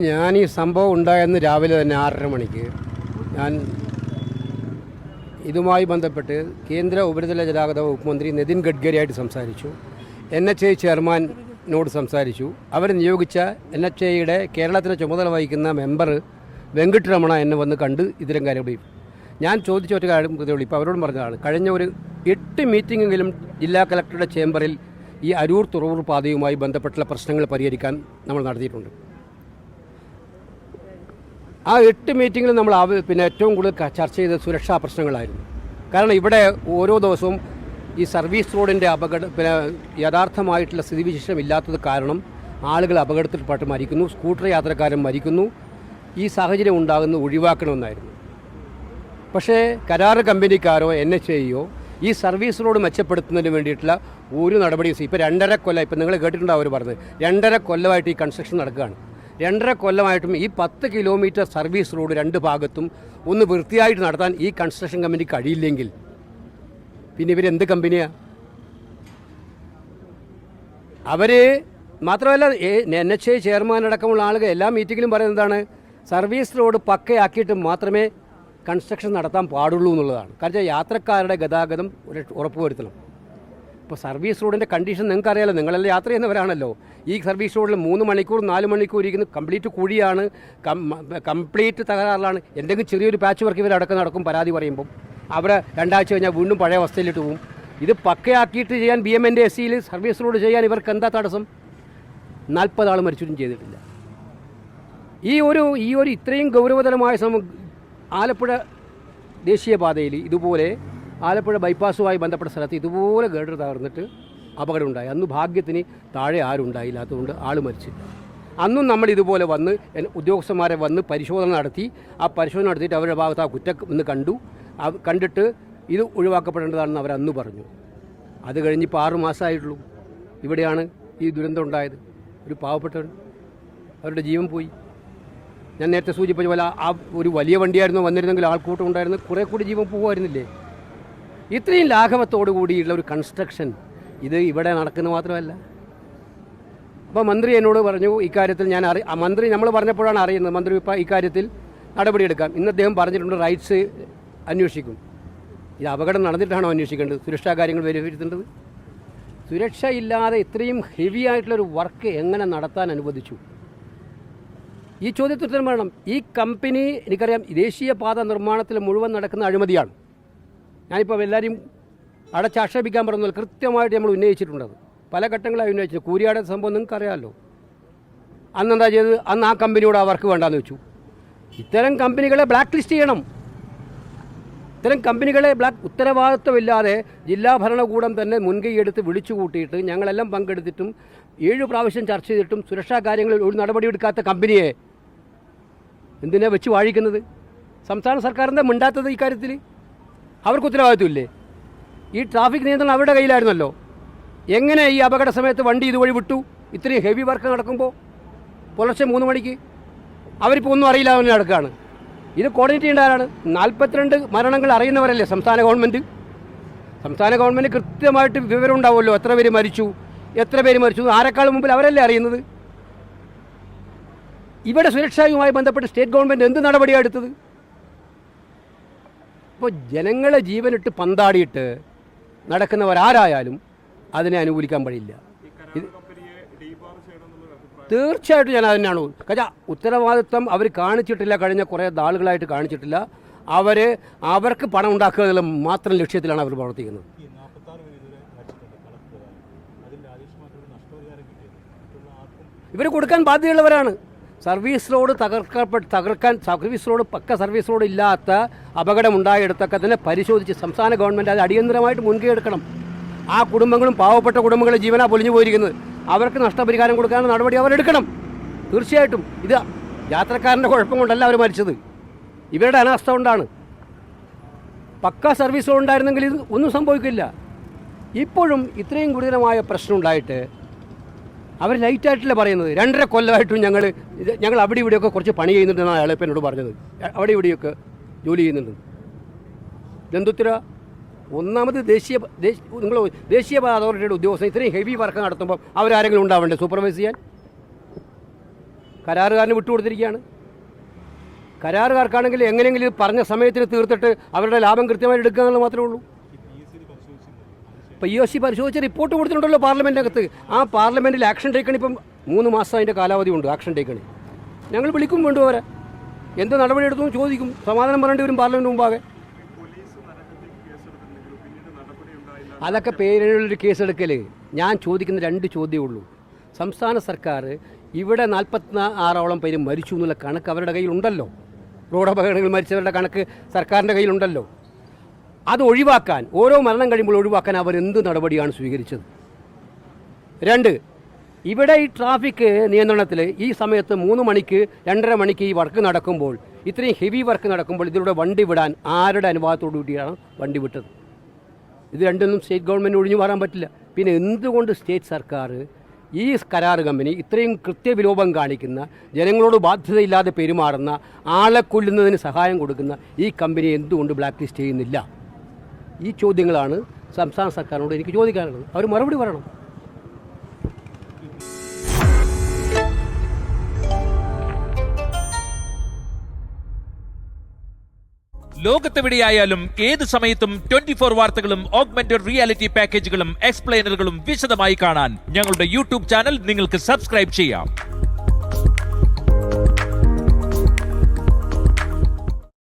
ഞാൻ ഈ സംഭവം ഉണ്ടായെന്ന് രാവിലെ തന്നെ 6:30 മണിക്ക് ഞാൻ ഇതുമായി ബന്ധപ്പെട്ട് കേന്ദ്ര ഉപരിതല ഗതാഗത വകുപ്പ് മന്ത്രി നിതിൻ ഗഡ്കരിയായിട്ട് സംസാരിച്ചു. NHAI ചെയർമാനോട് സംസാരിച്ചു. അവർ നിയോഗിച്ച NHAIയുടെ കേരളത്തിന് ചുമതല വഹിക്കുന്ന മെമ്പർ വെങ്കിട്ടരമണ എന്നെ വന്ന് കണ്ട് ഇത്തരം കാര്യം ഞാൻ ചോദിച്ച ഒറ്റ കാര്യം ഇപ്പോൾ അവരോടും പറഞ്ഞതാണ്. കഴിഞ്ഞ ഒരു 8 മീറ്റിംഗെങ്കിലും ജില്ലാ കളക്ടറുടെ ചേംബറിൽ ഈ അരൂർ തുറവൂർ പാതയുമായി ബന്ധപ്പെട്ടുള്ള പ്രശ്നങ്ങൾ പരിഹരിക്കാൻ നമ്മൾ നടത്തിയിട്ടുണ്ട്. ആ 8 മീറ്റിങ്ങിൽ നമ്മൾ ഏറ്റവും കൂടുതൽ ചർച്ച ചെയ്ത സുരക്ഷാ പ്രശ്നങ്ങളായിരുന്നു. കാരണം ഇവിടെ ഓരോ ദിവസവും ഈ സർവീസ് റോഡിൻ്റെ യഥാർത്ഥമായിട്ടുള്ള സ്ഥിതിവിശേഷം ഇല്ലാത്തത് കാരണം ആളുകൾ അപകടത്തിൽപ്പെട്ട് മരിക്കുന്നു, സ്കൂട്ടർ യാത്രക്കാരൻ മരിക്കുന്നു. ഈ സാഹചര്യം ഉണ്ടാകുന്നത് ഒഴിവാക്കണമെന്നായിരുന്നു. പക്ഷേ കരാർ കമ്പനിക്കാരോ NHAIയോ ഈ സർവീസ് റോഡ് മെച്ചപ്പെടുത്തുന്നതിന് വേണ്ടിയിട്ടുള്ള ഒരു നടപടിയും ഇപ്പോൾ 2.5 കൊല്ലം, ഇപ്പോൾ നിങ്ങൾ കേട്ടിട്ടുണ്ടാവും അവർ പറഞ്ഞത് 2.5 കൊല്ലമായിട്ട് ഈ കൺസ്ട്രക്ഷൻ നടക്കുകയാണ്. 2.5 കൊല്ലമായിട്ടും ഈ 10 കിലോമീറ്റർ സർവീസ് റോഡ് 2 ഭാഗത്തും ഒന്ന് വൃത്തിയായിട്ട് നടത്താൻ ഈ കൺസ്ട്രക്ഷൻ കമ്പനിക്ക് കഴിയില്ലെങ്കിൽ പിന്നെ ഇവരെന്ത് കമ്പനിയാണ്? അവർ മാത്രമല്ല NHAI ചെയർമാൻ അടക്കമുള്ള ആളുകൾ എല്ലാ മീറ്റിങ്ങിലും പറയുന്നതാണ് സർവീസ് റോഡ് പക്കയാക്കിയിട്ട് മാത്രമേ കൺസ്ട്രക്ഷൻ നടത്താൻ പാടുള്ളൂ എന്നുള്ളതാണ്. കാരണം യാത്രക്കാരുടെ ഗതാഗതം ഉറപ്പുവരുത്തണം. ഇപ്പോൾ സർവീസ് റോഡിൻ്റെ കണ്ടീഷൻ നിങ്ങൾക്കറിയാലോ, നിങ്ങളെല്ലാം യാത്ര ചെയ്യുന്നവരാണല്ലോ. ഈ സർവീസ് റോഡിൽ 3 മണിക്കൂർ 4 മണിക്കൂർ ഇരിക്കുന്നു. കംപ്ലീറ്റ് കുഴിയാണ്, കംപ്ലീറ്റ് തകരാറിലാണ്. എന്തെങ്കിലും ചെറിയൊരു പാച്ച് വർക്ക് ഇവരടക്കം നടക്കും പരാതി പറയുമ്പം. അവരെ 2 ആഴ്ച കഴിഞ്ഞാൽ വീണ്ടും പഴയ അവസ്ഥയിലിട്ട് പോകും. ഇത് പക്കയാക്കിയിട്ട് ചെയ്യാൻ BMNSEയിൽ സർവീസ് റോഡ് ചെയ്യാൻ ഇവർക്ക് എന്താ തടസ്സം? 40 ആൾ മരിച്ചിട്ടും ചെയ്തിട്ടില്ല. ഈ ഒരു ഇത്രയും ഗൗരവതരമായ ആലപ്പുഴ ദേശീയപാതയിൽ ഇതുപോലെ ആലപ്പുഴ ബൈപ്പാസുമായി ബന്ധപ്പെട്ട സ്ഥലത്ത് ഇതുപോലെ ഗർഡർ തകർന്നിട്ട് അപകടമുണ്ടായി. അന്ന് ഭാഗ്യത്തിന് താഴെ ആരുണ്ടായില്ലാത്തതുകൊണ്ട് ആൾ മരിച്ചില്ല. അന്നും നമ്മൾ ഇതുപോലെ വന്ന് ഉദ്യോഗസ്ഥന്മാരെ വന്ന് പരിശോധന നടത്തി. ആ പരിശോധന നടത്തിയിട്ട് അവരുടെ ഭാഗത്ത് ആ കുറ്റം ഒന്ന് കണ്ടിട്ട് ഇത് ഒഴിവാക്കപ്പെടേണ്ടതാണെന്ന് അവരന്ന് പറഞ്ഞു. അത് കഴിഞ്ഞിപ്പോൾ 6 മാസമായിട്ടുള്ളൂ. ഇവിടെയാണ് ഈ ദുരന്തം ഉണ്ടായത്. ഒരു പാവപ്പെട്ടവൻ, അവരുടെ ജീവൻ പോയി. ഞാൻ നേരത്തെ സൂചിപ്പിച്ച പോലെ ആ ഒരു വലിയ വണ്ടിയായിരുന്നു വന്നിരുന്നെങ്കിൽ ആൾക്കൂട്ടം ഉണ്ടായിരുന്നു, കുറേ കൂടി ജീവൻ പോകുമായിരുന്നില്ലേ? ഇത്രയും ലാഘവത്തോടു കൂടിയുള്ള ഒരു കൺസ്ട്രക്ഷൻ ഇത് ഇവിടെ നടക്കുന്നത് മാത്രമല്ല. അപ്പോൾ മന്ത്രി എന്നോട് പറഞ്ഞു ഇക്കാര്യത്തിൽ മന്ത്രി നമ്മൾ പറഞ്ഞപ്പോഴാണ് അറിയുന്നത് മന്ത്രി ഇപ്പോൾ ഇക്കാര്യത്തിൽ നടപടിയെടുക്കാം. ഇന്ന് അദ്ദേഹം പറഞ്ഞിട്ടുണ്ട് റൈറ്റ്സ് അന്വേഷിക്കും. ഇത് അപകടം നടന്നിട്ടാണോ അന്വേഷിക്കേണ്ടത്? സുരക്ഷാ കാര്യങ്ങൾ വിലയിരുത്തേണ്ടത്? സുരക്ഷ ഇല്ലാതെ ഇത്രയും ഹെവി ആയിട്ടുള്ളൊരു വർക്ക് എങ്ങനെ നടത്താൻ അനുവദിച്ചു? ഈ ചോദ്യത്തിന് ഉത്തരം വേണം. ഈ കമ്പനി എനിക്കറിയാം ദേശീയപാത നിർമ്മാണത്തിൽ മുഴുവൻ നടക്കുന്ന അഴിമതിയാണ്. ഞാനിപ്പോൾ എല്ലാവരും അടച്ചാക്ഷേപിക്കാൻ പറഞ്ഞാൽ കൃത്യമായിട്ട് നമ്മൾ ഉന്നയിച്ചിട്ടുണ്ടത്. പല ഘട്ടങ്ങളായി ഉന്നയിച്ചത്. കൂരിയാട് സംഭവം നിങ്ങൾക്കറിയാമല്ലോ. അന്നെന്താ ചെയ്തത്? അന്ന് ആ കമ്പനിയോട് ആ വർക്ക് വേണ്ടാന്ന് വെച്ചു. ഇത്തരം കമ്പനികളെ ബ്ലാക്ക് ലിസ്റ്റ് ചെയ്യണം. ഇത്തരം കമ്പനികളെ ഉത്തരവാദിത്വമില്ലാതെ ജില്ലാ ഭരണകൂടം തന്നെ മുൻകൈയെടുത്ത് വിളിച്ചു കൂട്ടിയിട്ട് ഞങ്ങളെല്ലാം പങ്കെടുത്തിട്ടും 7 പ്രാവശ്യം ചർച്ച ചെയ്തിട്ടും സുരക്ഷാ കാര്യങ്ങളിൽ ഒരു നടപടിയെടുക്കാത്ത കമ്പനിയെ എന്തിനാ വെച്ച് വാഴിക്കുന്നത്? സംസ്ഥാന സർക്കാർ എന്താ മിണ്ടാത്തത് ഇക്കാര്യത്തിൽ? അവർക്ക് ഉത്തരവാദിത്വമില്ലേ? ഈ ട്രാഫിക് നിയന്ത്രണം അവരുടെ കയ്യിലായിരുന്നല്ലോ. എങ്ങനെ ഈ അപകട സമയത്ത് വണ്ടി ഇതുവഴി വിട്ടു? ഇത്രയും ഹെവി വർക്ക് നടക്കുമ്പോൾ പുലർച്ചെ 3 മണിക്ക് അവരിപ്പോൾ ഒന്നും അറിയില്ല, അവന് നടക്കുകയാണ്. ഇത് കോർഡിനേറ്റ് ചെയ്യേണ്ട ആരാണ്? 42 മരണങ്ങൾ അറിയുന്നവരല്ലേ സംസ്ഥാന ഗവൺമെൻറ്. സംസ്ഥാന ഗവൺമെൻറ് കൃത്യമായിട്ട് വിവരം ഉണ്ടാവുമല്ലോ, എത്ര പേര് മരിച്ചു ആരെക്കാളും മുമ്പിൽ അവരല്ലേ അറിയുന്നത്. ഇവിടെ സുരക്ഷയുമായി ബന്ധപ്പെട്ട് സ്റ്റേറ്റ് ഗവൺമെൻറ് എന്ത് നടപടിയാണ് എടുത്തത്? ഇപ്പോൾ ജനങ്ങളെ ജീവനിട്ട് പന്താടിയിട്ട് നടക്കുന്നവരാരായാലും അതിനെ അനുകൂലിക്കാൻ കഴിയില്ല. തീർച്ചയായിട്ടും ഞാൻ അതിനാണ്. കാരണം ഉത്തരവാദിത്വം അവർ കാണിച്ചിട്ടില്ല, കഴിഞ്ഞ കുറേ നാളുകളായിട്ട് കാണിച്ചിട്ടില്ല. അവർക്ക് പണം ഉണ്ടാക്കുക എന്നുള്ള മാത്രം ലക്ഷ്യത്തിലാണ് അവർ പ്രവർത്തിക്കുന്നത്. ഇവർ കൊടുക്കാൻ ബാധ്യതയുള്ളവരാണ്. Service road service road service road ഇല്ലാത്ത അപകടമുണ്ടായിടത്തൊക്കെ തന്നെ പരിശോധിച്ച് സംസ്ഥാന ഗവൺമെൻറ് അത് അടിയന്തരമായിട്ട് മുൻകൈ എടുക്കണം. ആ കുടുംബങ്ങളും പാവപ്പെട്ട കുടുംബങ്ങളുടെ ജീവനാ പൊലിഞ്ഞു പോയിരിക്കുന്നത്. അവർക്ക് നഷ്ടപരിഹാരം കൊടുക്കാനുള്ള നടപടി അവരെടുക്കണം. തീർച്ചയായിട്ടും ഇത് യാത്രക്കാരൻ്റെ കുഴപ്പം കൊണ്ടല്ല അവർ മരിച്ചത്, ഇവരുടെ അനാസ്ഥ കൊണ്ടാണ്. പക്ക സർവീസ് റോഡ് ഉണ്ടായിരുന്നെങ്കിൽ ഇത് ഒന്നും സംഭവിക്കില്ല. ഇപ്പോഴും ഇത്രയും ഗുരുതരമായ പ്രശ്നം ഉണ്ടായിട്ട് അവർ ലൈറ്റായിട്ടല്ലേ പറയുന്നത്. 2.5 കൊല്ലമായിട്ടും ഞങ്ങൾ അവിടെ ഇവിടെയൊക്കെ കുറച്ച് പണി ചെയ്യുന്നുണ്ടെന്നാണ് അയാൾ ഇപ്പം എന്നോട് പറഞ്ഞത്. അവിടെ ഇവിടെയൊക്കെ ജോലി ചെയ്യുന്നുണ്ട്. ഇതെന്തുത്തര? ഒന്നാമത് ദേശീയപാത അതോറിറ്റിയുടെ ഉദ്യോഗസ്ഥൻ ഇത്രയും ഹെവി വർക്ക് നടത്തുമ്പോൾ അവരാരെങ്കിലും ഉണ്ടാവേണ്ടേ സൂപ്പർവൈസ് ചെയ്യാൻ? കരാറുകാരന് വിട്ടുകൊടുത്തിരിക്കുകയാണ്. കരാറുകാർക്കാണെങ്കിൽ എങ്ങനെയെങ്കിലും പറഞ്ഞ സമയത്തിന് തീർത്തിട്ട് അവരുടെ ലാഭം കൃത്യമായി എടുക്കുക എന്നുള്ളത് മാത്രമേ ഉള്ളൂ. ഇപ്പോൾ POC പരിശോധിച്ച് റിപ്പോർട്ട് കൊടുത്തിട്ടുണ്ടല്ലോ പാർലമെൻറ്റിനകത്ത്. ആ പാർലമെൻറ്റിൽ ആക്ഷൻ ടേക്കൺ ഇപ്പം 3 മാസം അതിൻ്റെ കാലാവധി ഉണ്ട് ആക്ഷൻ ടേക്കണ്. ഞങ്ങൾ വിളിക്കും വേണ്ടുവരെ എന്ത് നടപടി എടുത്തു ചോദിക്കും, സമാധാനം പറയേണ്ടി വരും പാർലമെൻറ്റ് മുമ്പാകെ. അതൊക്കെ പേരിലുള്ളൊരു കേസെടുക്കൽ. ഞാൻ ചോദിക്കുന്ന 2 ചോദ്യമേ ഉള്ളൂ. സംസ്ഥാന സർക്കാർ ഇവിടെ 46ഓളം പേര് മരിച്ചു എന്നുള്ള കണക്ക് അവരുടെ കയ്യിലുണ്ടല്ലോ. റോഡ് അപകടങ്ങളിൽ മരിച്ചവരുടെ കണക്ക് സർക്കാരിൻ്റെ കയ്യിലുണ്ടല്ലോ. അത് ഒഴിവാക്കാൻ, ഓരോ മരണം കഴിയുമ്പോൾ ഒഴിവാക്കാൻ അവരെന്ത് നടപടിയാണ് സ്വീകരിച്ചത്? 2, ഇവിടെ ഈ ട്രാഫിക് നിയന്ത്രണത്തിൽ ഈ സമയത്ത് 3 മണിക്ക് 2:30 മണിക്ക് ഈ വർക്ക് നടക്കുമ്പോൾ, ഇത്രയും ഹെവി വർക്ക് നടക്കുമ്പോൾ ഇതിലൂടെ വണ്ടി വിടാൻ ആരുടെ അനുവാദത്തോടു കൂടിയാണ് വണ്ടി വിട്ടത്? ഇത് രണ്ടൊന്നും സ്റ്റേറ്റ് ഗവൺമെൻറ് ഒഴിഞ്ഞു മാറാൻ പറ്റില്ല. പിന്നെ എന്തുകൊണ്ട് സ്റ്റേറ്റ് സർക്കാർ ഈ കരാർ കമ്പനി ഇത്രയും കൃത്യവിലോപം കാണിക്കുന്ന, ജനങ്ങളോട് ബാധ്യതയില്ലാതെ പെരുമാറുന്ന, ആളെ കൊല്ലുന്നതിന് സഹായം കൊടുക്കുന്ന ഈ കമ്പനിയെ എന്തുകൊണ്ട് ബ്ലാക്ക് ലിസ്റ്റ് ചെയ്യുന്നില്ല? ഈ ചോദ്യങ്ങളാണ് സംസ്ഥാന സർക്കാരിനോട് എനിക്ക് ചോദിക്കാനുള്ളത്. അവർ മറുപടി പറയണം. ലോകത്തെവിടെയായാലും ഏത് സമയത്തും 24 വാർത്തകളും ഓഗ്മെന്റഡ് റിയാലിറ്റി പാക്കേജുകളും എക്സ്പ്ലെയിനറുകളും വിശദമായി കാണാൻ ഞങ്ങളുടെ യൂട്യൂബ് ചാനൽ നിങ്ങൾക്ക് സബ്സ്ക്രൈബ് ചെയ്യാം.